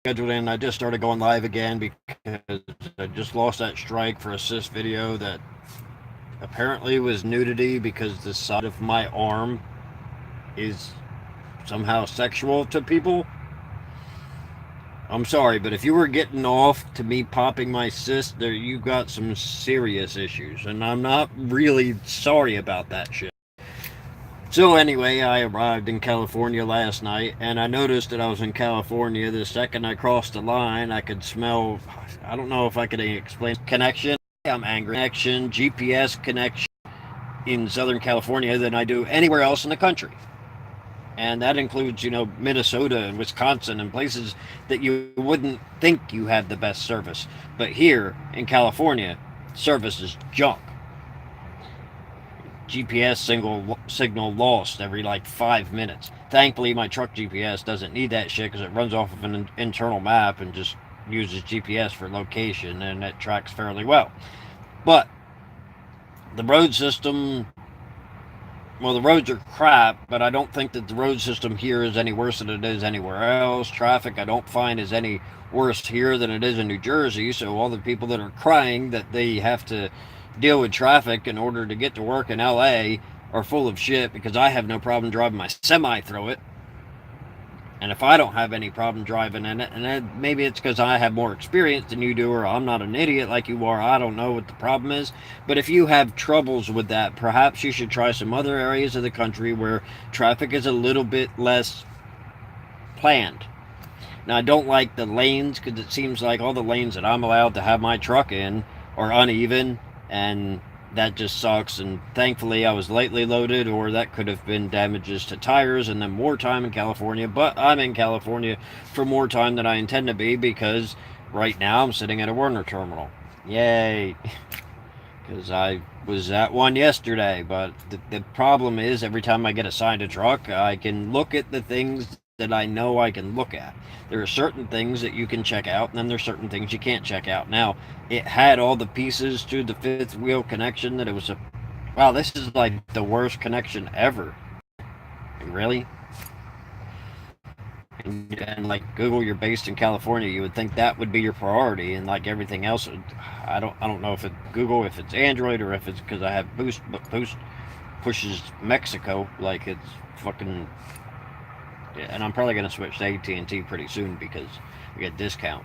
scheduled in. I just started going live again because I just lost that strike for a cis video that apparently was nudity because the side of my arm is somehow sexual to people. I'm sorry, but if you were getting off to me popping my cyst, there you got some serious issues, and I'm not really sorry about that shit. So anyway, I arrived in California last night, and I noticed that I was in California. The second I crossed the line, I could smell. I don't know if I could explain connection. I'm angry. Connection, GPS connection in Southern California than I do anywhere else in the country. And that includes, Minnesota and Wisconsin and places that you wouldn't think you had the best service. But here in California, service is junk. GPS signal lost every like 5 minutes. Thankfully, my truck GPS doesn't need that shit because it runs off of an internal map and just uses GPS for location, and it tracks fairly well. But the road system, well, the roads are crap, but I don't think that the road system here is any worse than it is anywhere else. Traffic I don't find is any worse here than it is in New Jersey. So all the people that are crying that they have to deal with traffic in order to get to work in LA are full of shit, because I have no problem driving my semi through it. And if I don't have any problem driving in it, and then maybe it's because I have more experience than you do, or I'm not an idiot like you are, I don't know what the problem is. But if you have troubles with that, perhaps you should try some other areas of the country where traffic is a little bit less planned. Now, I don't like the lanes because it seems like all the lanes that I'm allowed to have my truck in are uneven, and that just sucks. And thankfully I was lightly loaded, or that could have been damages to tires and then more time in California. But I'm in California for more time than I intend to be, because right now I'm sitting at a Werner terminal. Yay. Because I was at one yesterday. But the problem is, every time I get assigned a truck, I can look at the things that I know I can look at. There are certain things that you can check out, and then there's certain things you can't check out. Now, it had all the pieces to the fifth wheel connection that it was a... Wow, this is like the worst connection ever. Really? And like, Google, you're based in California, you would think that would be your priority, and like everything else, I don't know if it's Google, if it's Android, or if it's because I have Boost, but Boost pushes Mexico like it's fucking... And I'm probably going to switch to AT&T pretty soon because we get a discount.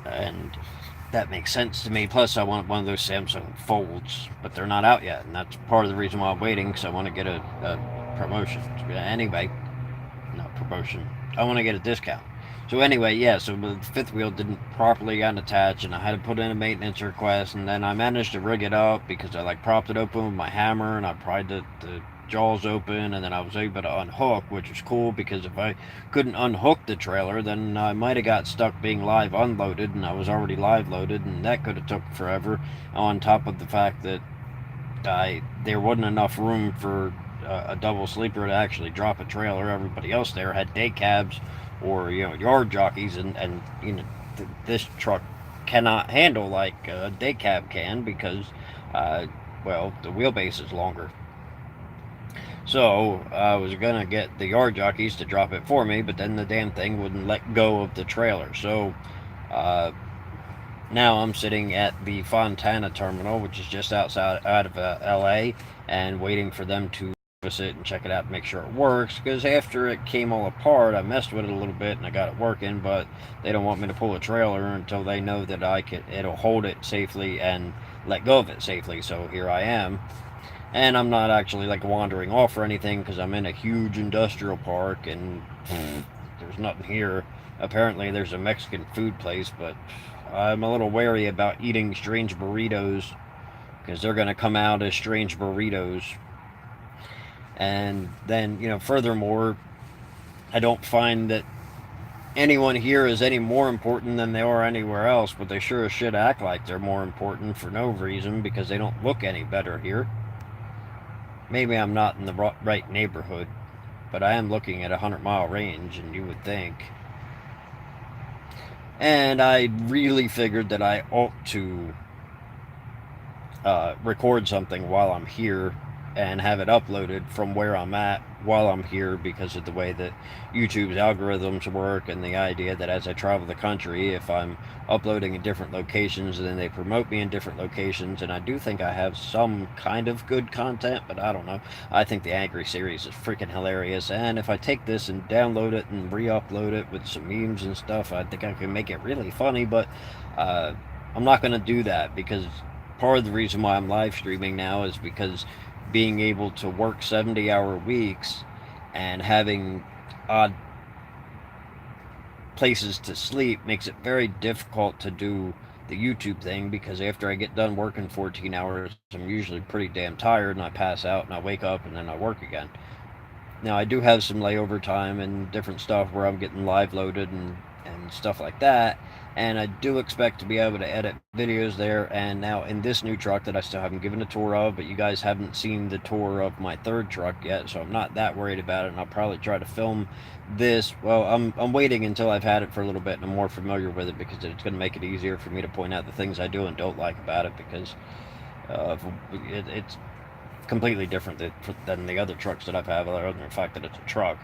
And that makes sense to me. Plus, I want one of those Samsung Folds, but they're not out yet. And that's part of the reason why I'm waiting, because I want to get a promotion. Anyway, not promotion. I want to get a discount. So anyway, yeah, so the fifth wheel didn't properly unattach, and I had to put in a maintenance request, and then I managed to rig it up because I like propped it open with my hammer, and I pried the jaws open, and then I was able to unhook, which was cool, because if I couldn't unhook the trailer, then I might have got stuck being live unloaded, and I was already live loaded, and that could have took forever, on top of the fact that there wasn't enough room for a double sleeper to actually drop a trailer. Everybody else there had day cabs or yard jockeys, and this truck cannot handle like a day cab can, because well, the wheelbase is longer. So I was gonna get the yard jockeys to drop it for me, but then the damn thing wouldn't let go of the trailer. So uh, now I'm sitting at the Fontana terminal, which is just outside out of LA, and waiting for them to service it and check it out and make sure it works. Because after it came all apart, I messed with it a little bit and I got it working, but they don't want me to pull a trailer until they know that it'll hold it safely and let go of it safely. So here I am. And I'm not actually like wandering off or anything, because I'm in a huge industrial park and there's nothing here. Apparently there's a Mexican food place, but I'm a little wary about eating strange burritos, because they're going to come out as strange burritos. And then, furthermore, I don't find that anyone here is any more important than they are anywhere else, but they sure as shit act like they're more important for no reason, because they don't look any better here. Maybe I'm not in the right neighborhood, but I am looking at a 100-mile range, and you would think. And I really figured that I ought to record something while I'm here, and have it uploaded from where I'm at while I'm here because of the way that YouTube's algorithms work and the idea that as I travel the country, if I'm uploading in different locations, then they promote me in different locations. And I do think I have some kind of good content, but I don't know. I think the Angry series is freaking hilarious. And if I take this and download it and re upload it with some memes and stuff, I think I can make it really funny. But uh, I'm not going to do that because part of the reason why I'm live streaming now is because being able to work 70-hour weeks and having odd places to sleep makes it very difficult to do the YouTube thing because after I get done working 14 hours, I'm usually pretty damn tired and I pass out and I wake up and then I work again. Now I do have some layover time and different stuff where I'm getting live loaded and stuff like that. And I do expect to be able to edit videos there. And now in this new truck that I still haven't given a tour of, but you guys haven't seen the tour of my third truck yet, so I'm not that worried about it. And I'll probably try to film this. Well, I'm waiting until I've had it for a little bit and I'm more familiar with it because it's going to make it easier for me to point out the things I do and don't like about it because it's completely different than the other trucks that I've had, other than the fact that it's a truck.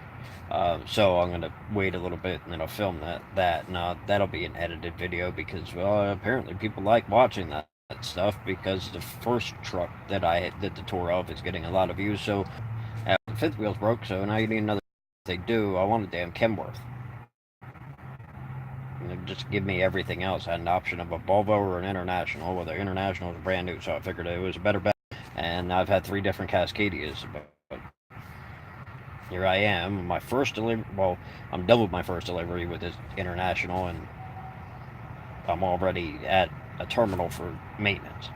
So I'm gonna wait a little bit and then I'll film that. Now that'll be an edited video because well, apparently people like watching that stuff because the first truck that I did the tour of is getting a lot of views. So the fifth wheel's broke, so now you need another. If they do, I want a damn Kenworth. Just give me everything else. I had an option of a Volvo or an International. Well, the International was brand new, so I figured it was a better bet. And I've had 3 different Cascadias, but here I am. My first delivery. Well, I'm done with my first delivery with this International, and I'm already at a terminal for maintenance.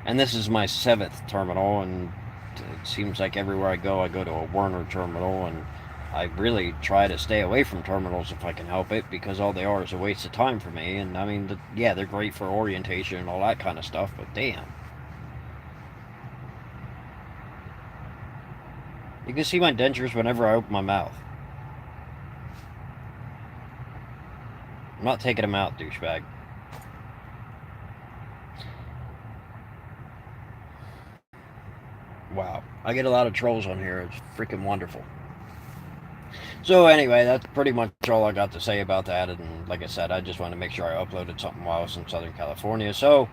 And this is my 7th terminal, and it seems like everywhere I go to a Werner terminal, and I really try to stay away from terminals if I can help it because all they are is a waste of time for me. And I mean, yeah, they're great for orientation and all that kind of stuff, but damn. You can see my dentures whenever I open my mouth. I'm not taking them out, douchebag. Wow. I get a lot of trolls on here. It's freaking wonderful. So anyway, that's pretty much all I got to say about that. And like I said, I just wanted to make sure I uploaded something while I was in Southern California. So